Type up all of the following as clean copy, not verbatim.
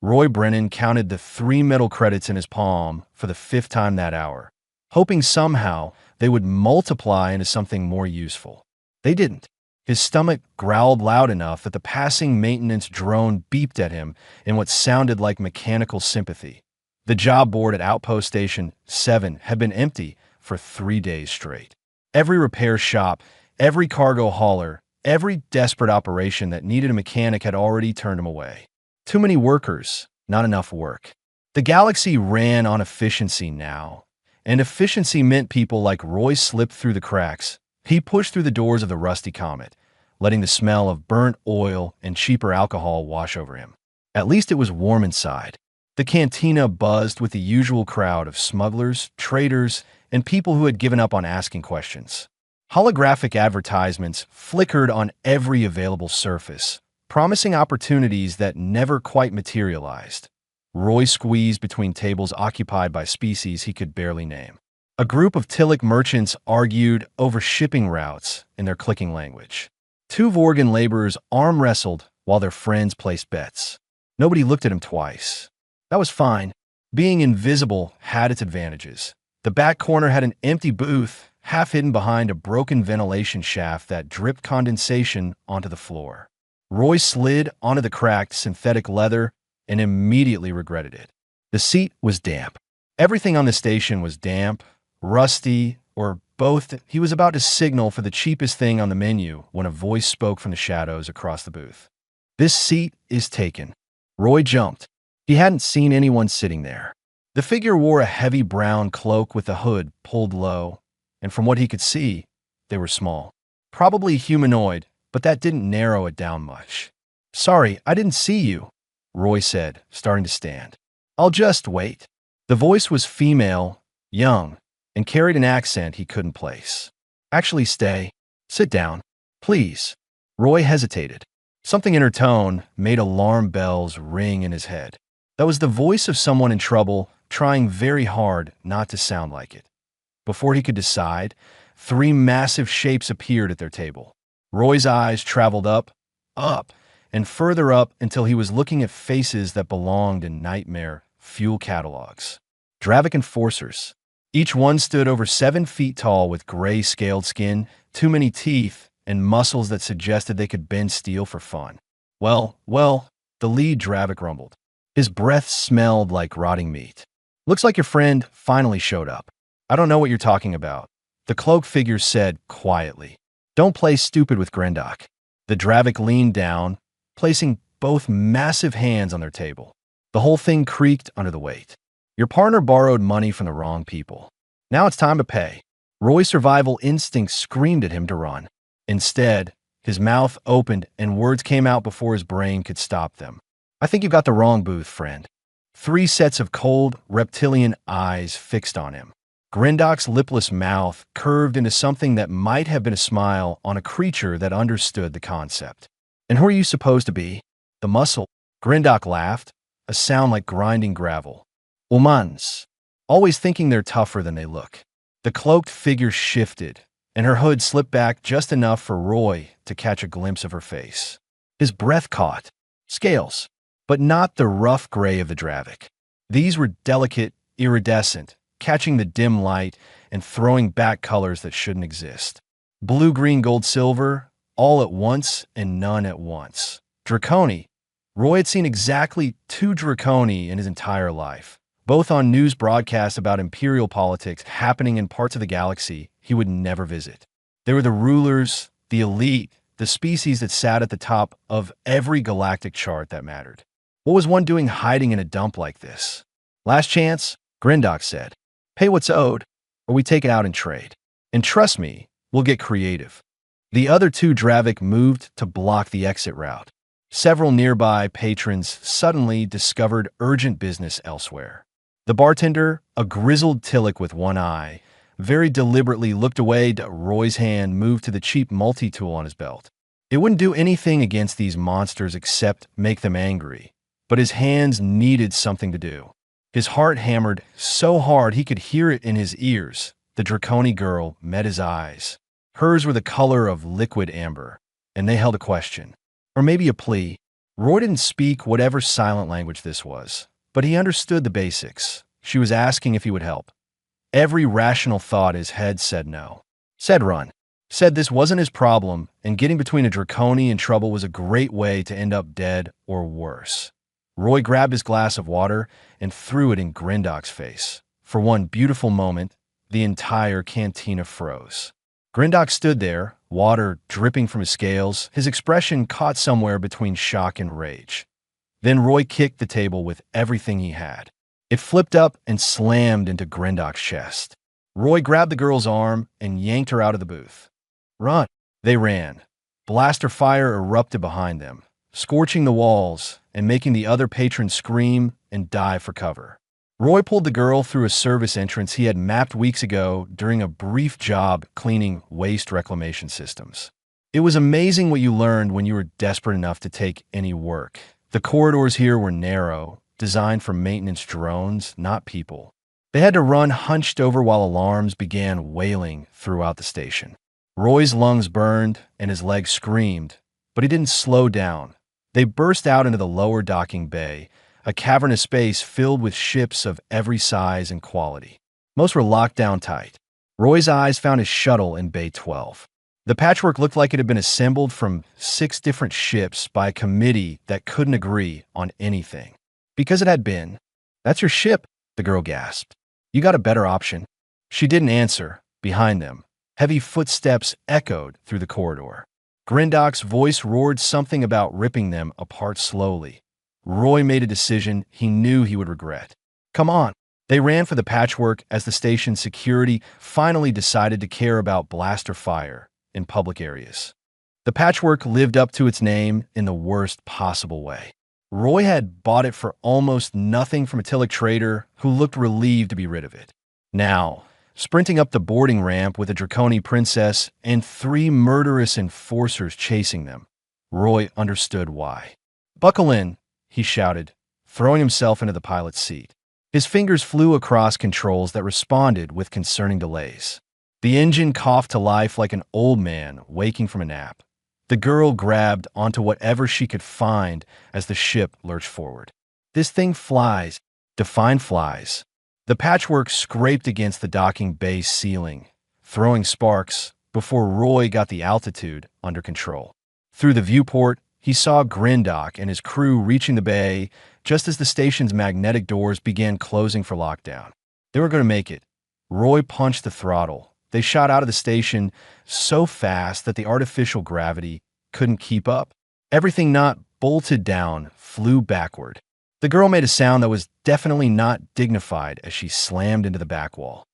Roy Brennan counted the 3 metal credits in his palm for the 5th time that hour, hoping somehow they would multiply into something more useful. They didn't. His stomach growled loud enough that the passing maintenance drone beeped at him in what sounded like mechanical sympathy. The job board at Outpost Station 7 had been empty for 3 days straight. Every repair shop, every cargo hauler, every desperate operation that needed a mechanic had already turned him away. Too many workers, not enough work. The galaxy ran on efficiency now, and efficiency meant people like Roy slipped through the cracks. He pushed through the doors of the rusty Comet, letting the smell of burnt oil and cheaper alcohol wash over him. At least it was warm inside. The cantina buzzed with the usual crowd of smugglers, traders, and people who had given up on asking questions. Holographic advertisements flickered on every available surface, promising opportunities that never quite materialized. Roy squeezed between tables occupied by species he could barely name. A group of Tillich merchants argued over shipping routes in their clicking language. 2 Vorgan laborers arm wrestled while their friends placed bets. Nobody looked at him twice. That was fine. Being invisible had its advantages. The back corner had an empty booth, half hidden behind a broken ventilation shaft that dripped condensation onto the floor. Roy slid onto the cracked synthetic leather and immediately regretted it. The seat was damp. Everything on the station was damp, rusty, or both. He was about to signal for the cheapest thing on the menu when a voice spoke from the shadows across the booth. "This seat is taken." Roy jumped. He hadn't seen anyone sitting there. The figure wore a heavy brown cloak with the hood pulled low, and from what he could see, they were small. Probably humanoid, but that didn't narrow it down much. "Sorry, I didn't see you," Roy said, starting to stand. "I'll just wait." The voice was female, young, and carried an accent he couldn't place. "Actually, stay. Sit down. Please." Roy hesitated. Something in her tone made alarm bells ring in his head. That was the voice of someone in trouble, trying very hard not to sound like it. Before he could decide, 3 massive shapes appeared at their table. Roy's eyes traveled up, and further up until he was looking at faces that belonged in nightmare fuel catalogs. Dravik enforcers. Each one stood over 7 feet tall with gray scaled skin, too many teeth, and muscles that suggested they could bend steel for fun. Well, the lead Dravik rumbled. His breath smelled like rotting meat. "Looks like your friend finally showed up." "I don't know what you're talking about," the cloaked figure said quietly. "Don't play stupid with Grendok." The Dravik leaned down, placing both massive hands on their table. The whole thing creaked under the weight. "Your partner borrowed money from the wrong people. Now it's time to pay." Roy's survival instinct screamed at him to run. Instead, his mouth opened and words came out before his brain could stop them. "I think you've got the wrong booth, friend." 3 sets of cold, reptilian eyes fixed on him. Grendok's lipless mouth curved into something that might have been a smile on a creature that understood the concept. "And who are you supposed to be?" "The muscle." Grendok laughed, a sound like grinding gravel. "Humans. Always thinking they're tougher than they look." The cloaked figure shifted, and her hood slipped back just enough for Roy to catch a glimpse of her face. His breath caught. Scales, but not the rough gray of the Dravik. These were delicate, iridescent, catching the dim light and throwing back colors that shouldn't exist. Blue, green, gold, silver, all at once and none at once. Draconi. Roy had seen exactly 2 Draconi in his entire life, both on news broadcasts about imperial politics happening in parts of the galaxy he would never visit. They were the rulers, the elite, the species that sat at the top of every galactic chart that mattered. What was one doing hiding in a dump like this? "Last chance," Grendok said. "Pay what's owed, or we take it out in trade. And trust me, we'll get creative." The other 2 Dravik moved to block the exit route. Several nearby patrons suddenly discovered urgent business elsewhere. The bartender, a grizzled Tillich with one eye, very deliberately looked away to Roy's hand move to the cheap multi-tool on his belt. It wouldn't do anything against these monsters except make them angry, but his hands needed something to do. His heart hammered so hard he could hear it in his ears. The Draconi girl met his eyes. Hers were the color of liquid amber, and they held a question. Or maybe a plea. Roy didn't speak whatever silent language this was, but he understood the basics. She was asking if he would help. Every rational thought in his head said no. Said run. Said this wasn't his problem, and getting between a draconi and trouble was a great way to end up dead or worse. Roy grabbed his glass of water and threw it in Grindok's face. For one beautiful moment, the entire cantina froze. Grindok stood there, water dripping from his scales, his expression caught somewhere between shock and rage. Then Roy kicked the table with everything he had. It flipped up and slammed into Grindok's chest. Roy grabbed the girl's arm and yanked her out of the booth. Run! They ran. Blaster fire erupted behind them, scorching the walls and making the other patrons scream and dive for cover. Roy pulled the girl through a service entrance he had mapped weeks ago during a brief job cleaning waste reclamation systems. It was amazing what you learned when you were desperate enough to take any work. The corridors here were narrow, designed for maintenance drones, not people. They had to run hunched over while alarms began wailing throughout the station. Roy's lungs burned and his legs screamed, but he didn't slow down. They burst out into the lower docking bay, a cavernous space filled with ships of every size and quality. Most were locked down tight. Roy's eyes found his shuttle in Bay 12. The patchwork looked like it had been assembled from 6 different ships by a committee that couldn't agree on anything. Because it had been. That's your ship, the girl gasped. You got a better option. She didn't answer. Behind them, heavy footsteps echoed through the corridor. Grindok's voice roared something about ripping them apart slowly. Roy made a decision he knew he would regret. Come on. They ran for the patchwork as the station's security finally decided to care about blaster fire in public areas. The patchwork lived up to its name in the worst possible way. Roy had bought it for almost nothing from a Tillich trader who looked relieved to be rid of it. Now, sprinting up the boarding ramp with a Draconi princess and 3 murderous enforcers chasing them, Roy understood why. Buckle in, he shouted, throwing himself into the pilot's seat. His fingers flew across controls that responded with concerning delays. The engine coughed to life like an old man waking from a nap. The girl grabbed onto whatever she could find as the ship lurched forward. This thing flies. Define flies. The patchwork scraped against the docking bay ceiling, throwing sparks before Roy got the altitude under control. Through the viewport, he saw Grindok and his crew reaching the bay just as the station's magnetic doors began closing for lockdown. They were going to make it. Roy punched the throttle. They shot out of the station so fast that the artificial gravity couldn't keep up. Everything not bolted down flew backward. The girl made a sound that was definitely not dignified as she slammed into the back wall.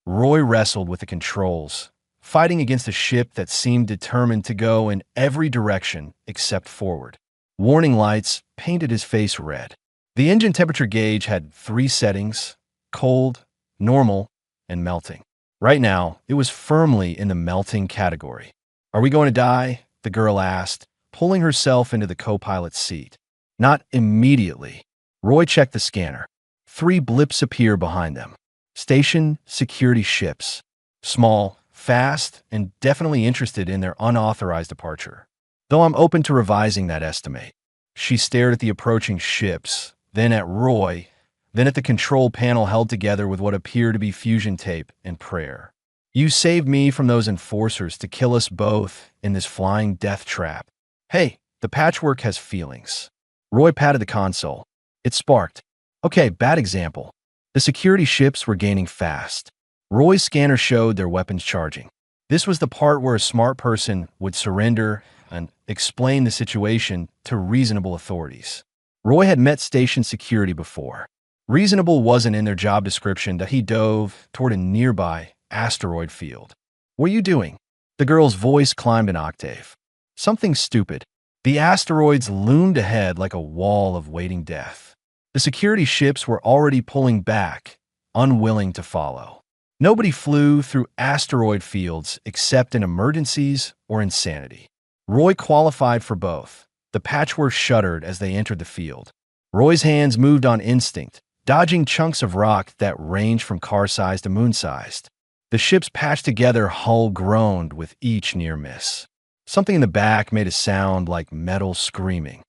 Roy wrestled with the controls, fighting against a ship that seemed determined to go in every direction except forward. Warning lights painted his face red. The engine temperature gauge had 3 settings: cold, normal, and melting. Right now, it was firmly in the melting category. Are we going to die? The girl asked, pulling herself into the co-pilot's seat. Not immediately. Roy checked the scanner. 3 blips appear behind them. Station security ships. Small, fast, and definitely interested in their unauthorized departure. Though I'm open to revising that estimate. She stared at the approaching ships, then at Roy, then at the control panel held together with what appeared to be fusion tape and prayer. You saved me from those enforcers to kill us both in this flying death trap. Hey, the patchwork has feelings. Roy patted the console. It sparked. Okay, bad example. The security ships were gaining fast. Roy's scanner showed their weapons charging. This was the part where a smart person would surrender and explain the situation to reasonable authorities. Roy had met station security before. Reasonable wasn't in their job description that he dove toward a nearby asteroid field. What are you doing? The girl's voice climbed an octave. Something stupid. The asteroids loomed ahead like a wall of waiting death. The security ships were already pulling back, unwilling to follow. Nobody flew through asteroid fields except in emergencies or insanity. Roy qualified for both. The patchwork shuddered as they entered the field. Roy's hands moved on instinct, dodging chunks of rock that ranged from car-sized to moon-sized. The ship's patched together hull groaned with each near miss. Something in the back made a sound like metal screaming.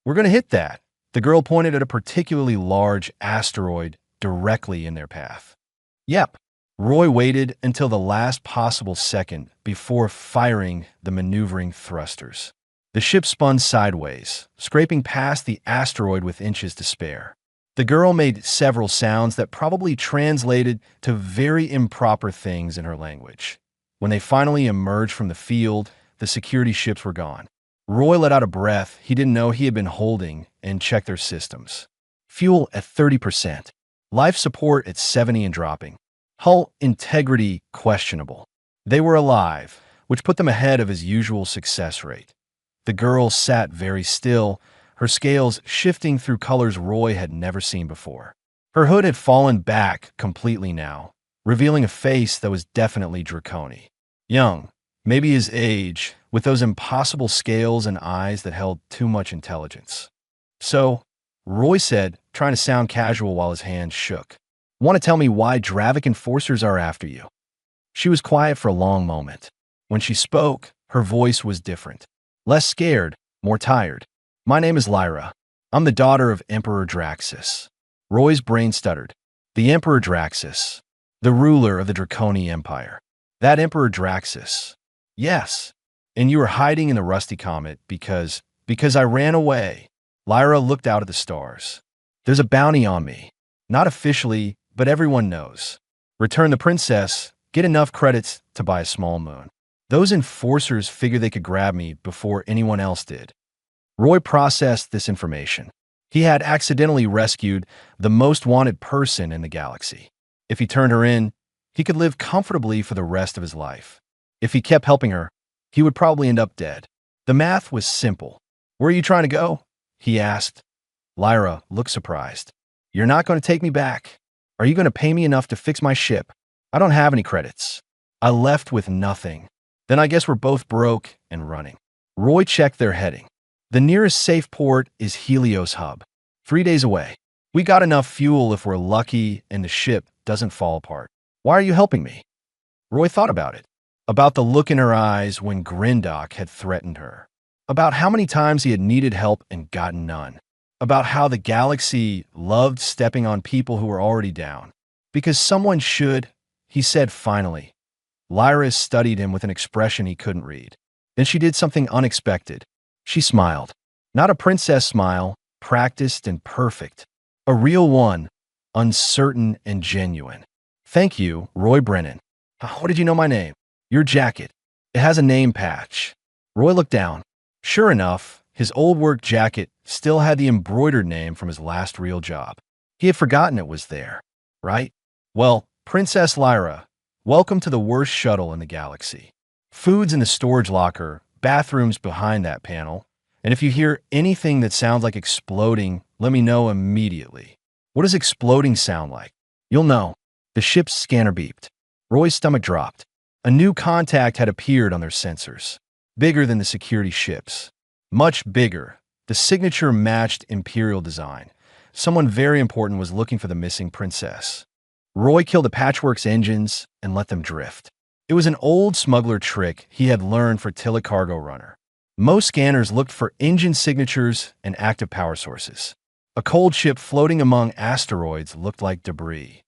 We're going to hit that. The girl pointed at a particularly large asteroid directly in their path. Yep. Roy waited until the last possible second before firing the maneuvering thrusters. The ship spun sideways, scraping past the asteroid with inches to spare. The girl made several sounds that probably translated to very improper things in her language. When they finally emerged from the field, the security ships were gone. Roy let out a breath he didn't know he had been holding and checked their systems. Fuel at 30%. Life support at 70 and dropping. Hull integrity questionable. They were alive, which put them ahead of his usual success rate. The girl sat very still, her scales shifting through colors Roy had never seen before. Her hood had fallen back completely now, revealing a face that was definitely draconic. Young, maybe his age, with those impossible scales and eyes that held too much intelligence. So, Roy said, trying to sound casual while his hands shook, "Want to tell me why Dravik enforcers are after you?" She was quiet for a long moment. When she spoke, her voice was different. Less scared, more tired. "My name is Lyra. I'm the daughter of Emperor Draxus." Roy's brain stuttered. The Emperor Draxus. The ruler of the Draconi Empire. That Emperor Draxus. Yes. And you were hiding in the Rusty Comet because I ran away. Lyra looked out at the stars. "There's a bounty on me. Not officially, but everyone knows. Return the princess, get enough credits to buy a small moon. Those enforcers figured they could grab me before anyone else did." Roy processed this information. He had accidentally rescued the most wanted person in the galaxy. If he turned her in, he could live comfortably for the rest of his life. If he kept helping her, he would probably end up dead. The math was simple. "Where are you trying to go?" he asked. Lyra looked surprised. "You're not going to take me back. Are you going to pay me enough to fix my ship? I don't have any credits. I left with nothing." "Then I guess we're both broke and running." Roy checked their heading. "The nearest safe port is Helios Hub. 3 days away. We got enough fuel if we're lucky and the ship doesn't fall apart. Why are you helping me?" Roy thought about it. About the look in her eyes when Grindock had threatened her. About how many times he had needed help and gotten none. About how the galaxy loved stepping on people who were already down. "Because someone should," he said finally. Lyra studied him with an expression he couldn't read. Then she did something unexpected. She smiled. Not a princess smile, practiced and perfect. A real one, uncertain and genuine. "Thank you, Roy Brennan. How did you know my name?" "Your jacket. It has a name patch." Roy looked down. Sure enough, his old work jacket still had the embroidered name from his last real job. He had forgotten it was there, right? "Well, Princess Lyra, welcome to the worst shuttle in the galaxy. Food's in the storage locker, bathrooms behind that panel, and if you hear anything that sounds like exploding, let me know immediately." "What does exploding sound like?" "You'll know." The ship's scanner beeped. Roy's stomach dropped. A new contact had appeared on their sensors. Bigger than the security ships. Much bigger. The signature matched Imperial design. Someone very important was looking for the missing princess. Roy killed the Patchwork's engines and let them drift. It was an old smuggler trick he had learned for Tilla Cargo Runner. Most scanners looked for engine signatures and active power sources. A cold ship floating among asteroids looked like debris.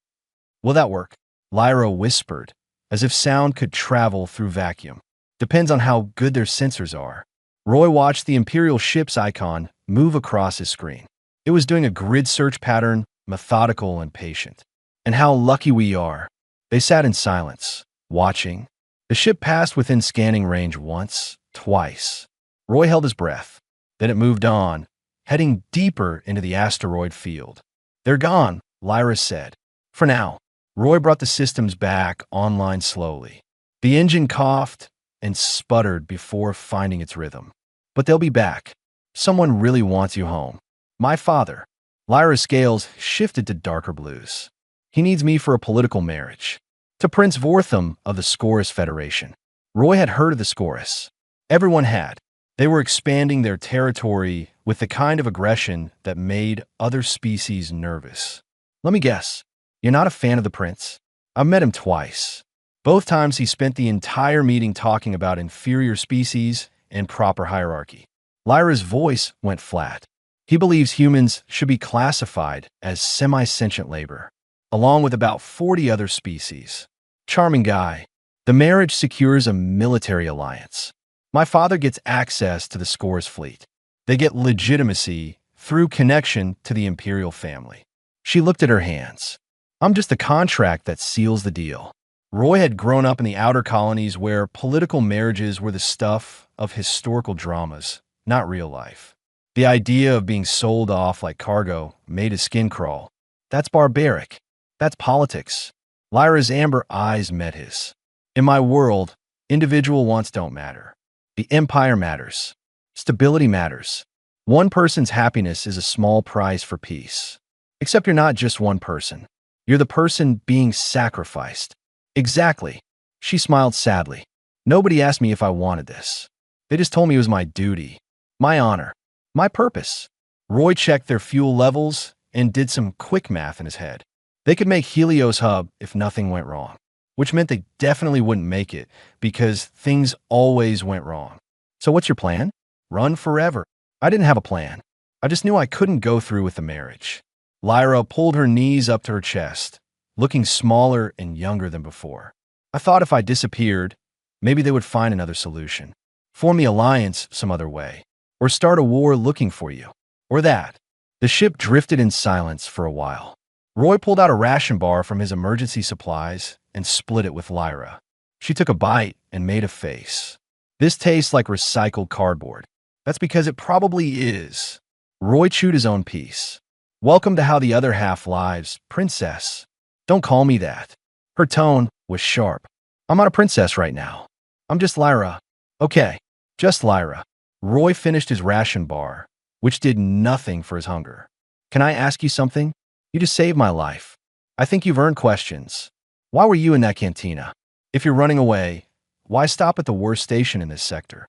"Will that work?" Lyra whispered, as if sound could travel through vacuum. "Depends on how good their sensors are." Roy watched the Imperial ship's icon move across his screen. It was doing a grid search pattern, methodical and patient. "And how lucky we are." They sat in silence, watching. The ship passed within scanning range once, twice. Roy held his breath. Then it moved on, heading deeper into the asteroid field. "They're gone," Lyra said. "For now." Roy brought the systems back online slowly. The engine coughed and sputtered before finding its rhythm. "But they'll be back. Someone really wants you home." "My father." Lyra's scales shifted to darker blues. "He needs me for a political marriage." "To Prince Vortham of the Scorus Federation." Roy had heard of the Scorus. Everyone had. They were expanding their territory with the kind of aggression that made other species nervous. "Let me guess. You're not a fan of the prince?" "I've met him twice. Both times he spent the entire meeting talking about inferior species and proper hierarchy. Lyra's voice went flat. He believes humans should be classified as semi-sentient labor, along with about 40 other species. Charming guy. The marriage secures a military alliance. My father gets access to the Scores fleet. They get legitimacy through connection to the imperial family. She looked at her hands. I'm just the contract that seals the deal. Roy had grown up in the outer colonies where political marriages were the stuff of historical dramas, not real life. The idea of being sold off like cargo made his skin crawl. That's barbaric. That's politics. Lyra's amber eyes met his. In my world, individual wants don't matter. The empire matters. Stability matters. One person's happiness is a small price for peace. Except you're not just one person. You're the person being sacrificed. Exactly. She smiled sadly. Nobody asked me if I wanted this. They just told me it was my duty, my honor, my purpose. Roy checked their fuel levels and did some quick math in his head. They could make Helios Hub if nothing went wrong, which meant they definitely wouldn't make it because things always went wrong. So what's your plan? Run forever. I didn't have a plan. I just knew I couldn't go through with the marriage. Lyra pulled her knees up to her chest, looking smaller and younger than before. I thought if I disappeared, maybe they would find another solution. Form the alliance some other way. Or start a war looking for you. Or that. The ship drifted in silence for a while. Roy pulled out a ration bar from his emergency supplies and split it with Lyra. She took a bite and made a face. This tastes like recycled cardboard. That's because it probably is. Roy chewed his own piece. Welcome to How the Other Half Lives, princess. Don't call me that. Her tone was sharp. I'm not a princess right now. I'm just Lyra. Okay, just Lyra. Roy finished his ration bar, which did nothing for his hunger. Can I ask you something? You just saved my life. I think you've earned questions. Why were you in that cantina? If you're running away, why stop at the worst station in this sector?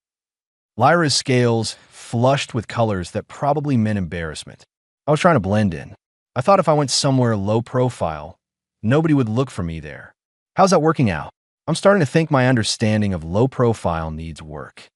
Lyra's scales flushed with colors that probably meant embarrassment. I was trying to blend in. I thought if I went somewhere low profile, nobody would look for me there. How's that working out? I'm starting to think my understanding of low profile needs work.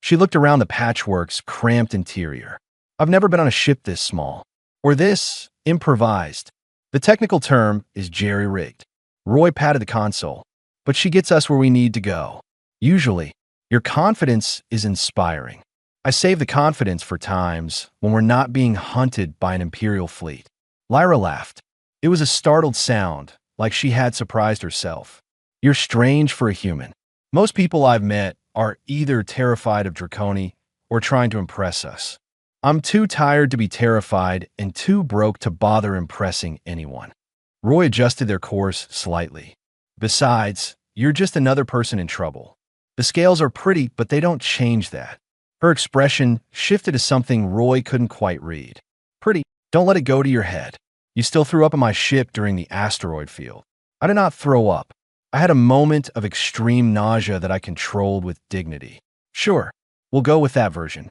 She looked around the patchwork's cramped interior. I've never been on a ship this small. Or this improvised. The technical term is jerry-rigged. Roy patted the console. But she gets us where we need to go. Usually, your confidence is inspiring. I save the confidence for times when we're not being hunted by an imperial fleet. Lyra laughed. It was a startled sound, like she had surprised herself. You're strange for a human. Most people I've met are either terrified of Draconi or trying to impress us. I'm too tired to be terrified and too broke to bother impressing anyone. Roy adjusted their course slightly. Besides, you're just another person in trouble. The scales are pretty, but they don't change that. Her expression shifted to something Roy couldn't quite read. Pretty, don't let it go to your head. You still threw up on my ship during the asteroid field. I did not throw up. I had a moment of extreme nausea that I controlled with dignity. Sure, we'll go with that version.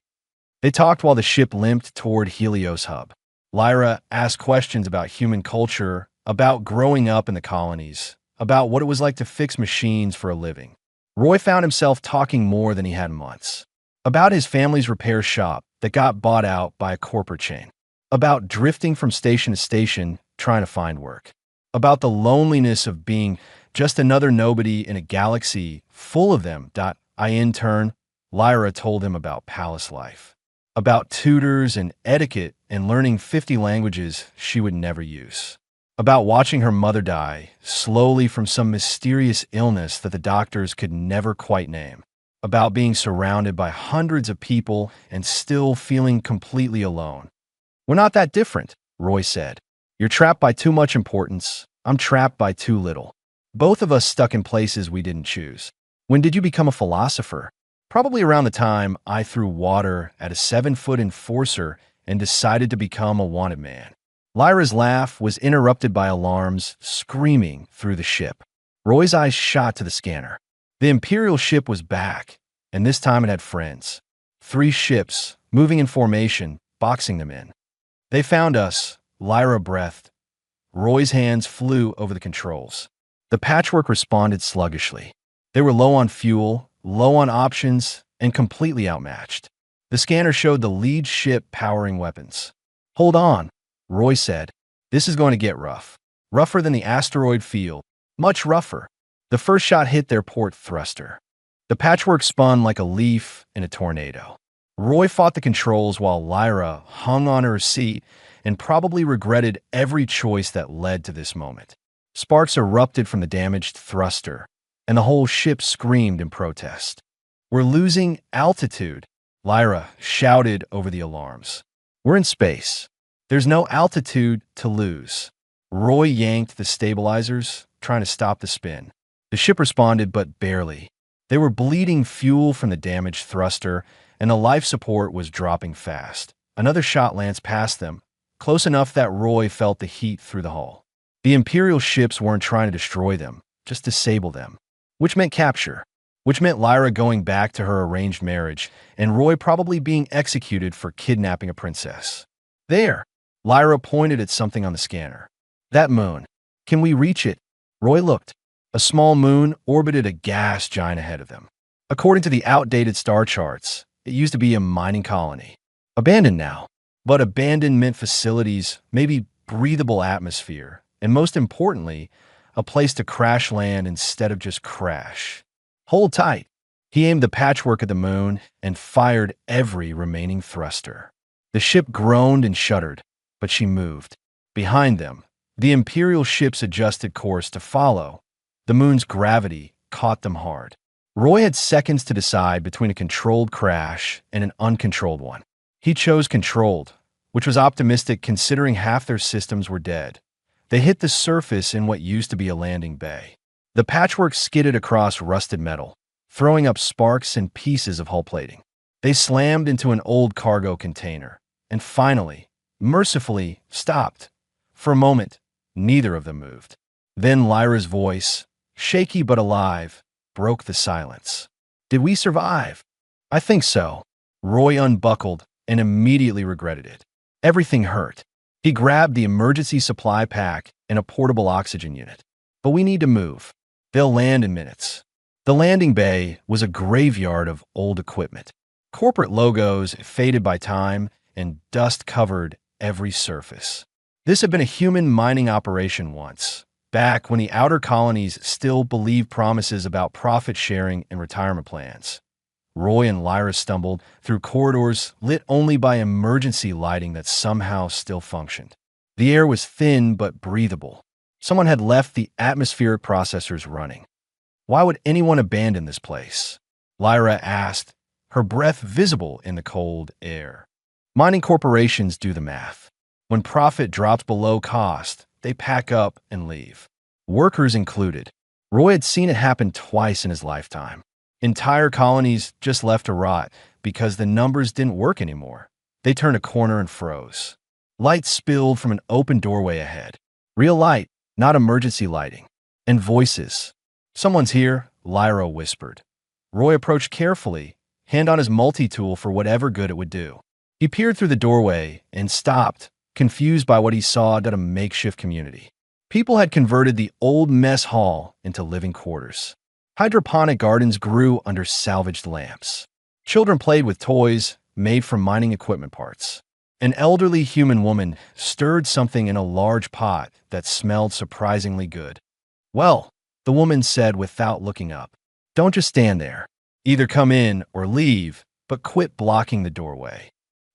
They talked while the ship limped toward Helios Hub. Lyra asked questions about human culture, about growing up in the colonies, about what it was like to fix machines for a living. Roy found himself talking more than he had in months. About his family's repair shop that got bought out by a corporate chain. About drifting from station to station trying to find work. About the loneliness of being just another nobody in a galaxy full of them. In turn, Lyra told him about palace life. About tutors and etiquette and learning 50 languages she would never use. About watching her mother die slowly from some mysterious illness that the doctors could never quite name. About being surrounded by hundreds of people and still feeling completely alone. We're not that different, Roy said. You're trapped by too much importance. I'm trapped by too little. Both of us stuck in places we didn't choose. When did you become a philosopher? Probably around the time I threw water at a 7-foot enforcer and decided to become a wanted man. Lyra's laugh was interrupted by alarms screaming through the ship. Roy's eyes shot to the scanner. The Imperial ship was back, and this time it had friends. 3 ships, moving in formation, boxing them in. They found us, Lyra breathed. Roy's hands flew over the controls. The patchwork responded sluggishly. They were low on fuel, low on options, and completely outmatched. The scanner showed the lead ship powering weapons. "Hold on," Roy said. "This is going to get rough. Rougher than the asteroid field. Much rougher." The first shot hit their port thruster. The patchwork spun like a leaf in a tornado. Roy fought the controls while Lyra hung on her seat and probably regretted every choice that led to this moment. Sparks erupted from the damaged thruster, and the whole ship screamed in protest. "We're losing altitude," Lyra shouted over the alarms. "We're in space. There's no altitude to lose." Roy yanked the stabilizers, trying to stop the spin. The ship responded, but barely. They were bleeding fuel from the damaged thruster, and the life support was dropping fast. Another shot lanced past them, close enough that Roy felt the heat through the hull. The Imperial ships weren't trying to destroy them, just disable them. Which meant capture. Which meant Lyra going back to her arranged marriage, and Roy probably being executed for kidnapping a princess. "There!" Lyra pointed at something on the scanner. "That moon. Can we reach it?" Roy looked. A small moon orbited a gas giant ahead of them. According to the outdated star charts, it used to be a mining colony. Abandoned now. But abandoned meant facilities, maybe breathable atmosphere, and most importantly, a place to crash land instead of just crash. "Hold tight." He aimed the patchwork at the moon and fired every remaining thruster. The ship groaned and shuddered, but she moved. Behind them, the Imperial ships adjusted course to follow. The moon's gravity caught them hard. Roy had seconds to decide between a controlled crash and an uncontrolled one. He chose controlled, which was optimistic considering half their systems were dead. They hit the surface in what used to be a landing bay. The patchwork skidded across rusted metal, throwing up sparks and pieces of hull plating. They slammed into an old cargo container, and finally, mercifully, stopped. For a moment, neither of them moved. Then Lyra's voice, shaky but alive, broke the silence. "Did we survive?" "I think so." Roy unbuckled and immediately regretted it. Everything hurt. He grabbed the emergency supply pack and a portable oxygen unit. "But we need to move. They'll land in minutes." The landing bay was a graveyard of old equipment. Corporate logos faded by time and dust covered every surface. This had been a human mining operation once, back when the outer colonies still believed promises about profit sharing and retirement plans. Roy and Lyra stumbled through corridors lit only by emergency lighting that somehow still functioned. The air was thin but breathable. Someone had left the atmospheric processors running. Why would anyone abandon this place? Lyra asked, her breath visible in the cold air. Mining corporations do the math. When profit drops below cost, they pack up and leave. Workers included. Roy had seen it happen twice in his lifetime. Entire colonies just left to rot because the numbers didn't work anymore. They turned a corner and froze. Light spilled from an open doorway ahead. Real light, not emergency lighting. And voices. "Someone's here," Lyra whispered. Roy approached carefully, hand on his multi-tool for whatever good it would do. He peered through the doorway and stopped, confused by what he saw at a makeshift community. People had converted the old mess hall into living quarters. Hydroponic gardens grew under salvaged lamps. Children played with toys made from mining equipment parts. An elderly human woman stirred something in a large pot that smelled surprisingly good. "Well," the woman said without looking up, "don't just stand there. Either come in or leave, but quit blocking the doorway."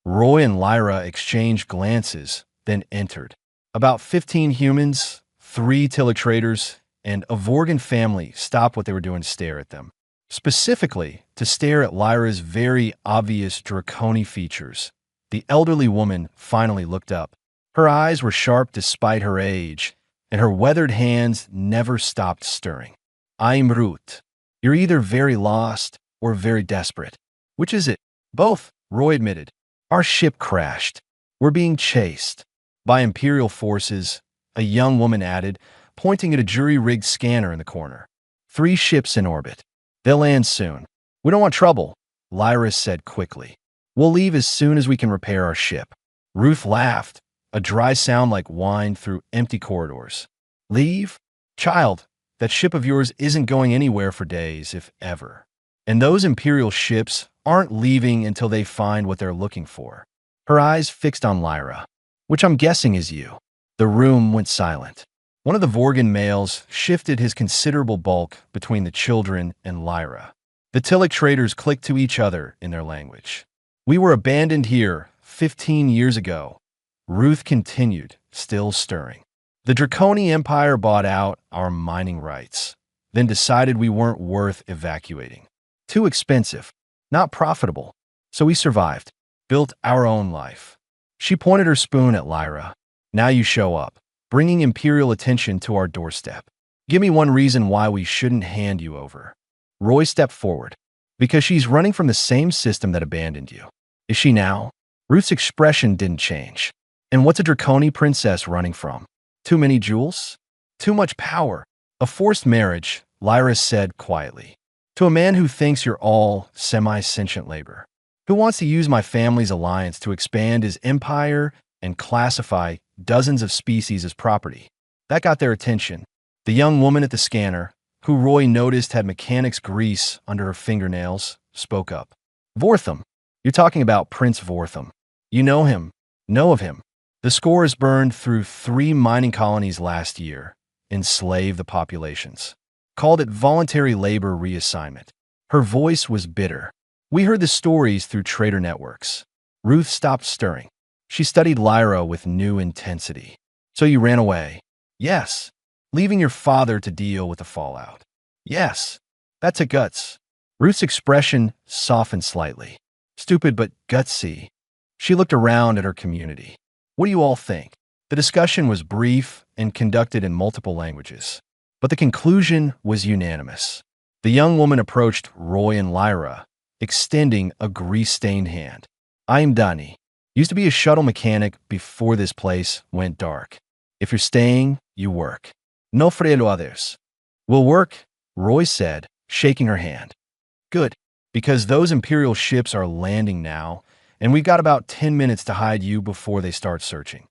Roy and Lyra exchanged glances, then entered. About 15 humans, 3 traders, and a Vorgan family stopped what they were doing to stare at them. Specifically, to stare at Lyra's very obvious draconic features. The elderly woman finally looked up. Her eyes were sharp despite her age, and her weathered hands never stopped stirring. "I'm Ruth. You're either very lost or very desperate." "Which is it?" "Both," Roy admitted. "Our ship crashed. We're being chased." "By Imperial forces," a young woman added, pointing at a jury-rigged scanner in the corner. 3 ships in orbit. They'll land soon." "We don't want trouble," Lyra said quickly. "We'll leave as soon as we can repair our ship." Ruth laughed, a dry sound like wine through empty corridors. "Leave? Child, that ship of yours isn't going anywhere for days, if ever. And those Imperial ships aren't leaving until they find what they're looking for. Her eyes fixed on Lyra, which I'm guessing is you. The room went silent. One of the Vorgan males shifted his considerable bulk between the children and Lyra. The Tillich traders clicked to each other in their language. We were abandoned here 15 years ago. Ruth continued, still stirring. The Draconi Empire bought out our mining rights, then decided we weren't worth evacuating. Too expensive, not profitable. So we survived, built our own life. She pointed her spoon at Lyra. Now you show up, bringing Imperial attention to our doorstep. Give me one reason why we shouldn't hand you over. Roy stepped forward. Because she's running from the same system that abandoned you. Is she now? Ruth's expression didn't change. And what's a Draconi princess running from? Too many jewels? Too much power? A forced marriage, Lyra said quietly. To a man who thinks you're all semi-sentient labor. Who wants to use my family's alliance to expand his empire and classify dozens of species as property. That got their attention. The young woman at the scanner, who Roy noticed had mechanics grease under her fingernails, spoke up. Vortham. You're talking about Prince Vortham. You know him. Know of him. The scores burned through 3 mining colonies last year. Enslaved the populations. Called it voluntary labor reassignment. Her voice was bitter. We heard the stories through trader networks. Ruth stopped stirring. She studied Lyra with new intensity. So you ran away? Yes. Leaving your father to deal with the fallout? Yes. That's a guts. Ruth's expression softened slightly. Stupid but gutsy. She looked around at her community. What do you all think? The discussion was brief and conducted in multiple languages. But the conclusion was unanimous. The young woman approached Roy and Lyra, extending a grease-stained hand. I'm Dani. Used to be a shuttle mechanic before this place went dark. If you're staying, you work. No frelo others. We'll work, Roy said, shaking her hand. Good, because those Imperial ships are landing now, and we've got about 10 minutes to hide you before they start searching.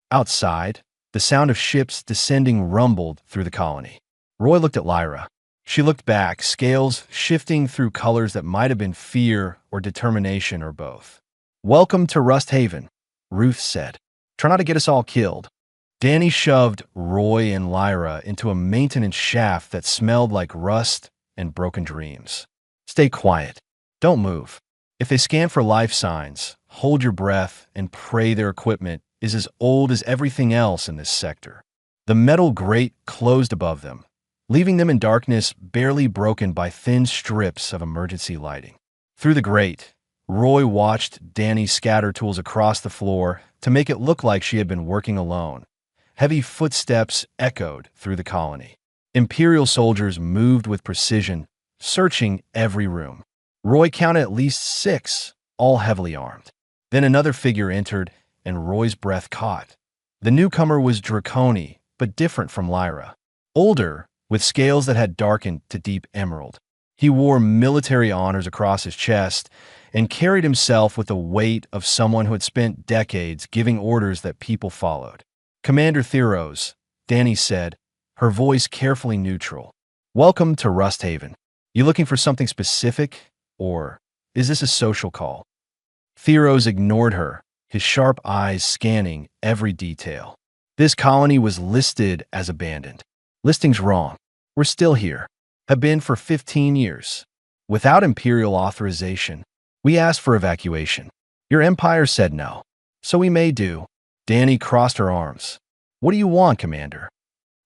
Outside, the sound of ships descending rumbled through the colony. Roy looked at Lyra. She looked back, scales shifting through colors that might have been fear or determination or both. Welcome to Rust Haven, Ruth said. Try not to get us all killed. Danny shoved Roy and Lyra into a maintenance shaft that smelled like rust and broken dreams. Stay quiet. Don't move. If they scan for life signs, hold your breath and pray their equipment is as old as everything else in this sector. The metal grate closed above them, leaving them in darkness barely broken by thin strips of emergency lighting. Through the grate, Roy watched Danny scatter tools across the floor to make it look like she had been working alone. Heavy footsteps echoed through the colony. Imperial soldiers moved with precision, searching every room. Roy counted at least 6, all heavily armed. Then another figure entered, and Roy's breath caught. The newcomer was Draconi, but different from Lyra. Older, with scales that had darkened to deep emerald. He wore military honors across his chest and carried himself with the weight of someone who had spent decades giving orders that people followed. Commander Theros, Danny said, her voice carefully neutral. Welcome to Rust Haven. You looking for something specific, or is this a social call? Theros ignored her, his sharp eyes scanning every detail. This colony was listed as abandoned. Listing's wrong. We're still here. Have been for 15 years. Without Imperial authorization, we asked for evacuation. Your empire said no. So we may do. Danny crossed her arms. What do you want, Commander?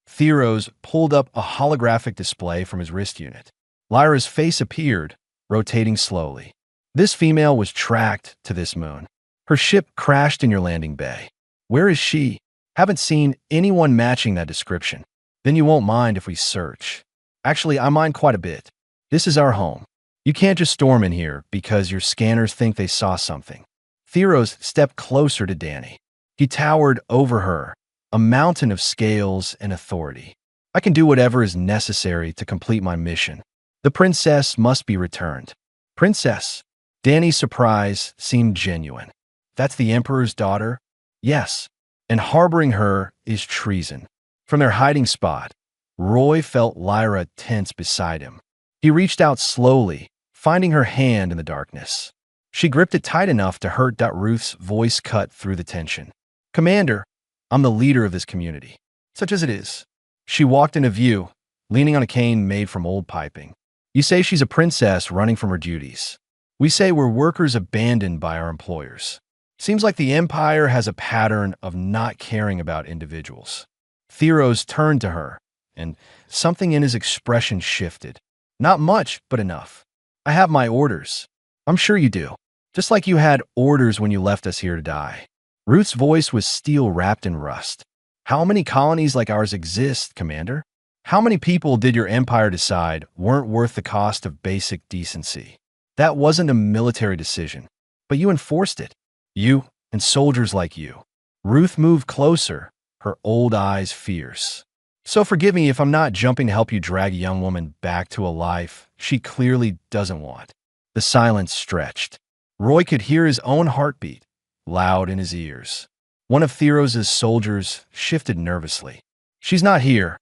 Theros pulled up a holographic display from his wrist unit. Lyra's face appeared, rotating slowly. This female was tracked to this moon. Her ship crashed in your landing bay. Where is she? Haven't seen anyone matching that description. Then you won't mind if we search. Actually, I mind quite a bit. This is our home. You can't just storm in here because your scanners think they saw something. Theros stepped closer to Danny. He towered over her, a mountain of scales and authority. I can do whatever is necessary to complete my mission. The princess must be returned. Princess? Danny's surprise seemed genuine. That's the Emperor's daughter? Yes. And harboring her is treason. From their hiding spot, Roy felt Lyra tense beside him. He reached out slowly, finding her hand in the darkness. She gripped it tight enough to hurt. Ruth's voice cut through the tension. "Commander, I'm the leader of this community, such as it is." She walked into view, leaning on a cane made from old piping. "You say she's a princess running from her duties. We say we're workers abandoned by our employers. Seems like the Empire has a pattern of not caring about individuals." Theros turned to her, and something in his expression shifted. "Not much, but enough. I have my orders. I'm sure you do. Just like you had orders when you left us here to die." Ruth's voice was steel wrapped in rust. "How many colonies like ours exist, Commander? How many people did your empire decide weren't worth the cost of basic decency? That wasn't a military decision, but you enforced it. You and soldiers like you." Ruth moved closer, her old eyes fierce. "So forgive me if I'm not jumping to help you drag a young woman back to a life she clearly doesn't want." The silence stretched. Roy could hear his own heartbeat, loud in his ears. One of Theros' soldiers shifted nervously. "She's not here,"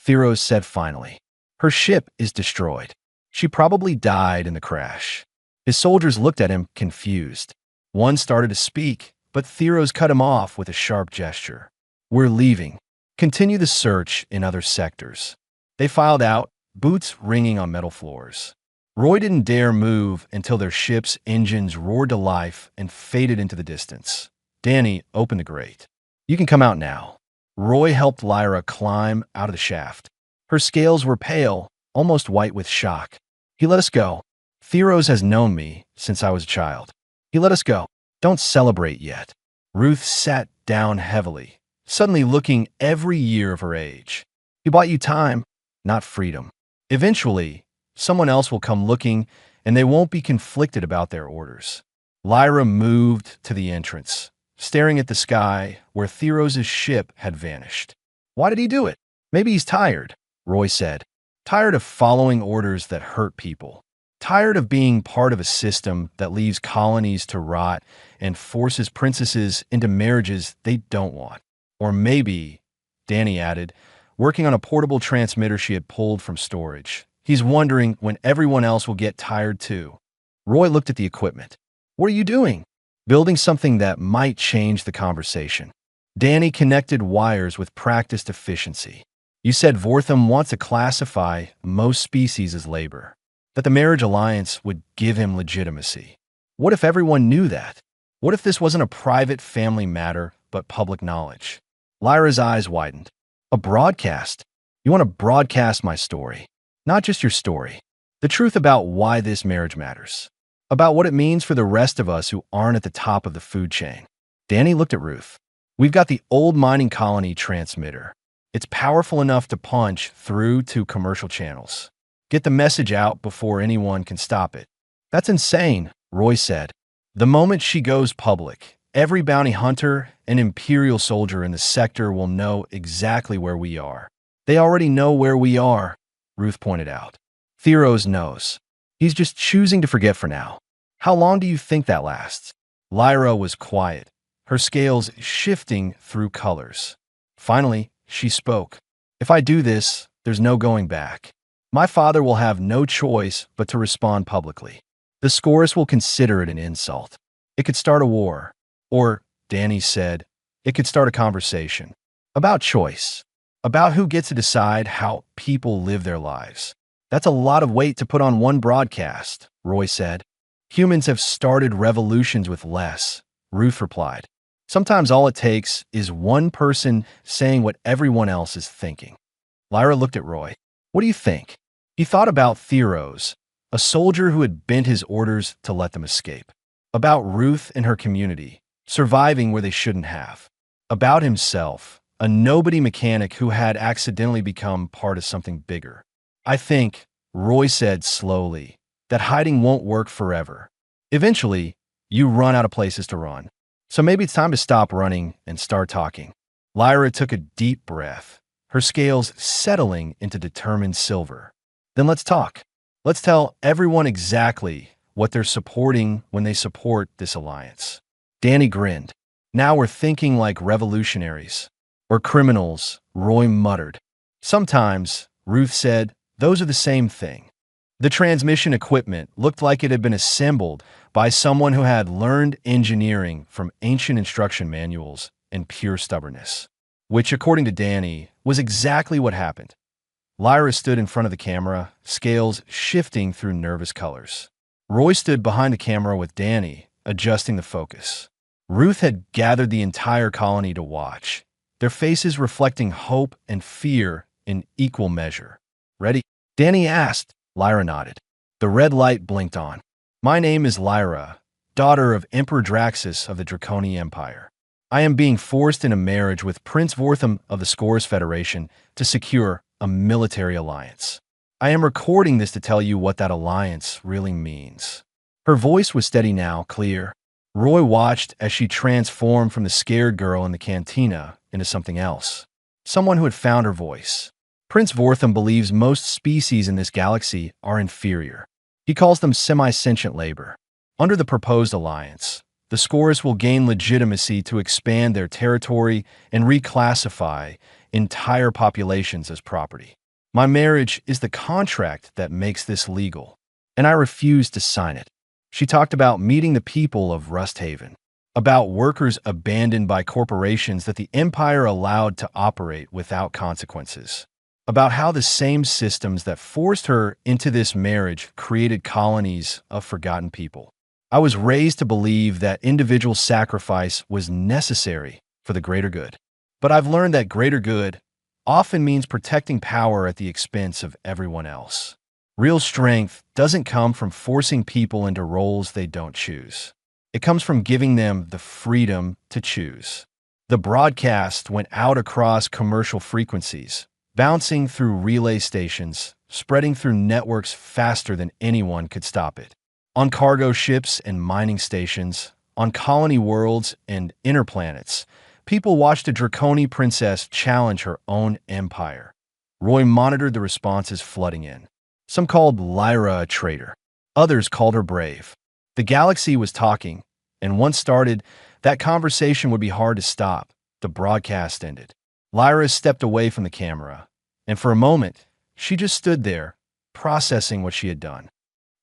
Theros said finally. "Her ship is destroyed. She probably died in the crash." His soldiers looked at him, confused. One started to speak, but Theros cut him off with a sharp gesture. "We're leaving. Continue the search in other sectors." They filed out, boots ringing on metal floors. Roy didn't dare move until their ship's engines roared to life and faded into the distance. Danny opened the grate. "You can come out now." Roy helped Lyra climb out of the shaft. Her scales were pale, almost white with shock. "He let us go. Theros has known me since I was a child. He let us go. Don't celebrate yet." Ruth sat down heavily, suddenly looking every year of her age. "He bought you time, not freedom. Eventually, someone else will come looking, and they won't be conflicted about their orders." Lyra moved to the entrance, staring at the sky where Theros' ship had vanished. "Why did he do it?" "Maybe he's tired," Roy said. "Tired of following orders that hurt people. Tired of being part of a system that leaves colonies to rot and forces princesses into marriages they don't want. Or maybe," Danny added, working on a portable transmitter she had pulled from storage, "he's wondering when everyone else will get tired too." Roy looked at the equipment. "What are you doing?" "Building something that might change the conversation." Danny connected wires with practiced efficiency. "You said Vortham wants to classify most species as labor, that the marriage alliance would give him legitimacy. What if everyone knew that? What if this wasn't a private family matter, but public knowledge?" Lyra's eyes widened. "A broadcast? You want to broadcast my story? Not just your story. The truth about why this marriage matters. About what it means for the rest of us who aren't at the top of the food chain." Danny looked at Ruth. "We've got the old mining colony transmitter. It's powerful enough to punch through to commercial channels. Get the message out before anyone can stop it." "That's insane," Roy said. "The moment she goes public, every bounty hunter and Imperial soldier in the sector will know exactly where we are." "They already know where we are," Ruth pointed out. "Theros knows. He's just choosing to forget for now. How long do you think that lasts?" Lyra was quiet, her scales shifting through colors. Finally, she spoke. "If I do this, there's no going back. My father will have no choice but to respond publicly. The Scorus will consider it an insult. It could start a war. Or," Danny said, "it could start a conversation. About choice. About who gets to decide how people live their lives." "That's a lot of weight to put on one broadcast," Roy said. "Humans have started revolutions with less," Ruth replied. "Sometimes all it takes is one person saying what everyone else is thinking." Lyra looked at Roy. "What do you think?" He thought about Theros, a soldier who had bent his orders to let them escape. About Ruth and her community, surviving where they shouldn't have. About himself, a nobody mechanic who had accidentally become part of something bigger. "I think," Roy said slowly, "that hiding won't work forever. Eventually, you run out of places to run. So maybe it's time to stop running and start talking." Lyra took a deep breath, her scales settling into determined silver. "Then let's talk. Let's tell everyone exactly what they're supporting when they support this alliance." Danny grinned. "Now we're thinking like revolutionaries. Or criminals," Roy muttered. "Sometimes," Ruth said, "those are the same thing." The transmission equipment looked like it had been assembled by someone who had learned engineering from ancient instruction manuals and pure stubbornness, which, according to Danny, was exactly what happened. Lyra stood in front of the camera, scales shifting through nervous colors. Roy stood behind the camera with Danny, adjusting the focus. Ruth had gathered the entire colony to watch, their faces reflecting hope and fear in equal measure. "Ready?" Danny asked. Lyra nodded. The red light blinked on. "My name is Lyra, daughter of Emperor Draxus of the Draconi Empire. I am being forced into marriage with Prince Vortham of the Scores Federation to secure a military alliance. I am recording this to tell you what that alliance really means." Her voice was steady now, clear. Roy watched as she transformed from the scared girl in the cantina into something else. Someone who had found her voice. Prince Vortham believes most species in this galaxy are inferior. He calls them semi-sentient labor. Under the proposed alliance, the Scores will gain legitimacy to expand their territory and reclassify entire populations as property. My marriage is the contract that makes this legal, and I refuse to sign it. She talked about meeting the people of Rusthaven, about workers abandoned by corporations that the Empire allowed to operate without consequences, about how the same systems that forced her into this marriage created colonies of forgotten people. I was raised to believe that individual sacrifice was necessary for the greater good. But I've learned that greater good often means protecting power at the expense of everyone else. Real strength doesn't come from forcing people into roles they don't choose. It comes from giving them the freedom to choose. The broadcast went out across commercial frequencies, bouncing through relay stations, spreading through networks faster than anyone could stop it. On cargo ships and mining stations, on colony worlds and inner planets, people watched a Draconi princess challenge her own empire. Roy monitored the responses flooding in. Some called Lyra a traitor. Others called her brave. The galaxy was talking, and once started, that conversation would be hard to stop. The broadcast ended. Lyra stepped away from the camera, and for a moment, she just stood there, processing what she had done.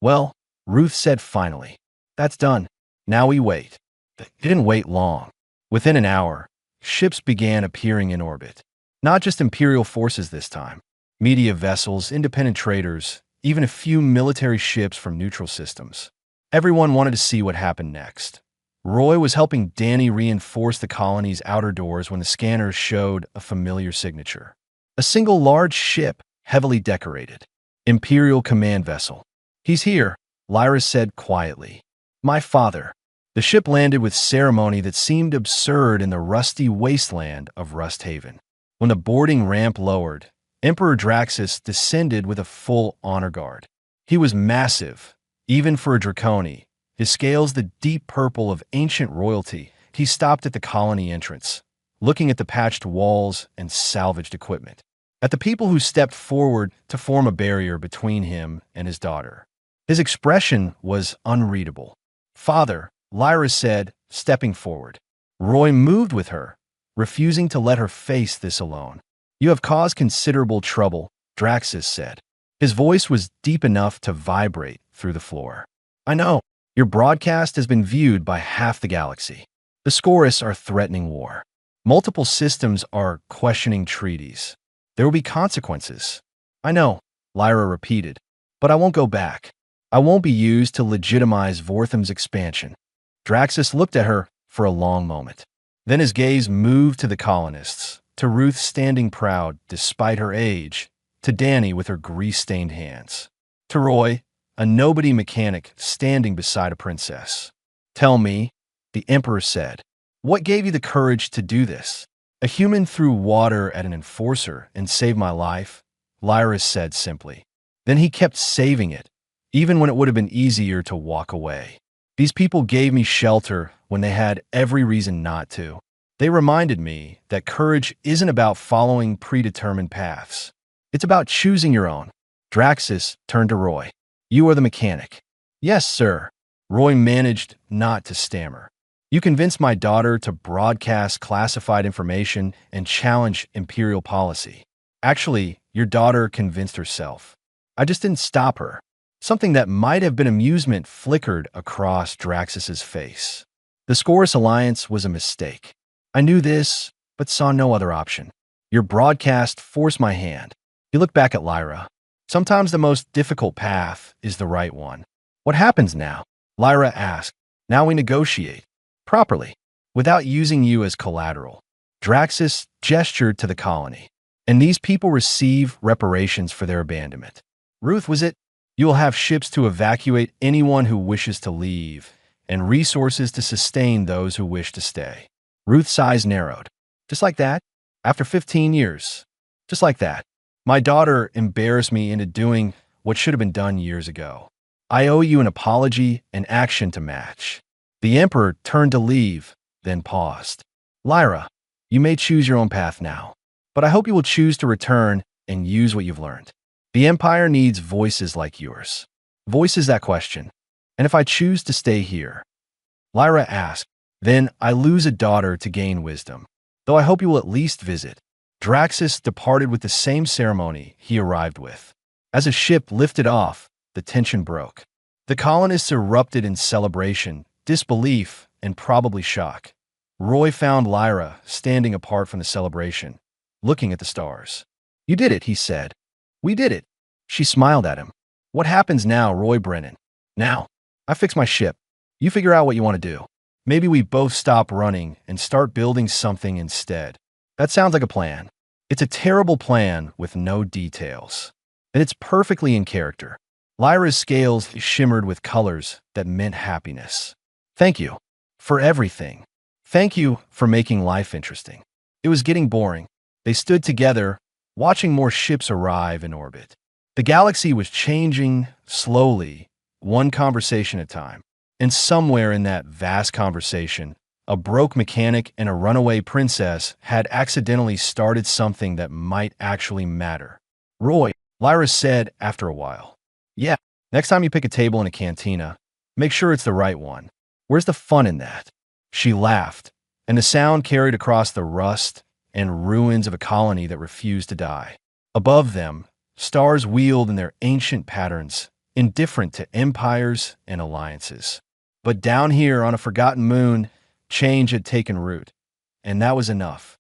"Well," Ruth said finally, "that's done. Now we wait." They didn't wait long. Within an hour, ships began appearing in orbit. Not just Imperial forces this time. Media vessels, independent traders, even a few military ships from neutral systems. Everyone wanted to see what happened next. Roy was helping Danny reinforce the colony's outer doors when the scanners showed a familiar signature. A single large ship, heavily decorated. Imperial command vessel. "He's here," Lyra said quietly. "My father." The ship landed with ceremony that seemed absurd in the rusty wasteland of Rusthaven. When the boarding ramp lowered, Emperor Draxus descended with a full honor guard. He was massive, even for a Draconi, his scales the deep purple of ancient royalty. He stopped at the colony entrance, looking at the patched walls and salvaged equipment, at the people who stepped forward to form a barrier between him and his daughter. His expression was unreadable. "Father," Lyra said, stepping forward. Roy moved with her, refusing to let her face this alone. "You have caused considerable trouble," Draxus said. His voice was deep enough to vibrate through the floor. "I know. Your broadcast has been viewed by half the galaxy. The Scores are threatening war. Multiple systems are questioning treaties. There will be consequences." "I know," Lyra repeated, "but I won't go back. I won't be used to legitimize Vortham's expansion." Draxus looked at her for a long moment. Then his gaze moved to the colonists, to Ruth standing proud despite her age, to Danny with her grease-stained hands, to Roy, a nobody mechanic standing beside a princess. "Tell me," the Emperor said, "what gave you the courage to do this?" "A human threw water at an enforcer and saved my life," Lyra said simply. "Then he kept saving it, even when it would have been easier to walk away. These people gave me shelter when they had every reason not to. They reminded me that courage isn't about following predetermined paths. It's about choosing your own." Draxus turned to Roy. "You are the mechanic." "Yes, sir." Roy managed not to stammer. "You convinced my daughter to broadcast classified information and challenge Imperial policy. Actually, your daughter convinced herself. I just didn't stop her." Something that might have been amusement flickered across Draxus's face. The Scorus alliance was a mistake. I knew this, but saw no other option. Your broadcast forced my hand. He looked back at Lyra. Sometimes the most difficult path is the right one. What happens now? Lyra asked. Now we negotiate. Properly. Without using you as collateral. Draxus gestured to the colony. And these people receive reparations for their abandonment. Ruth, was it? You will have ships to evacuate anyone who wishes to leave, and resources to sustain those who wish to stay. Ruth's eyes narrowed. Just like that? After 15 years. Just like that. My daughter embarrassed me into doing what should have been done years ago. I owe you an apology and action to match. The Emperor turned to leave, then paused. Lyra, you may choose your own path now, but I hope you will choose to return and use what you've learned. The Empire needs voices like yours. Voices that question. And if I choose to stay here? Lyra asked, then I lose a daughter to gain wisdom, though I hope you will at least visit. Draxus departed with the same ceremony he arrived with. As a ship lifted off, the tension broke. The colonists erupted in celebration, disbelief, and probably shock. Roy found Lyra standing apart from the celebration, looking at the stars. You did it, he said. We did it. She smiled at him. What happens now, Roy Brennan? Now, I fix my ship. You figure out what you want to do. Maybe we both stop running and start building something instead. That sounds like a plan. It's a terrible plan with no details. And it's perfectly in character. Lyra's scales shimmered with colors that meant happiness. Thank you for everything. Thank you for making life interesting. It was getting boring. They stood together, watching more ships arrive in orbit. The galaxy was changing slowly, one conversation at a time. And somewhere in that vast conversation, a broke mechanic and a runaway princess had accidentally started something that might actually matter. Roy, Lyra said after a while. Yeah, next time you pick a table in a cantina, make sure it's the right one. Where's the fun in that? She laughed, and the sound carried across the rust and ruins of a colony that refused to die. Above them, stars wheeled in their ancient patterns, indifferent to empires and alliances. But down here on a forgotten moon, change had taken root, and that was enough.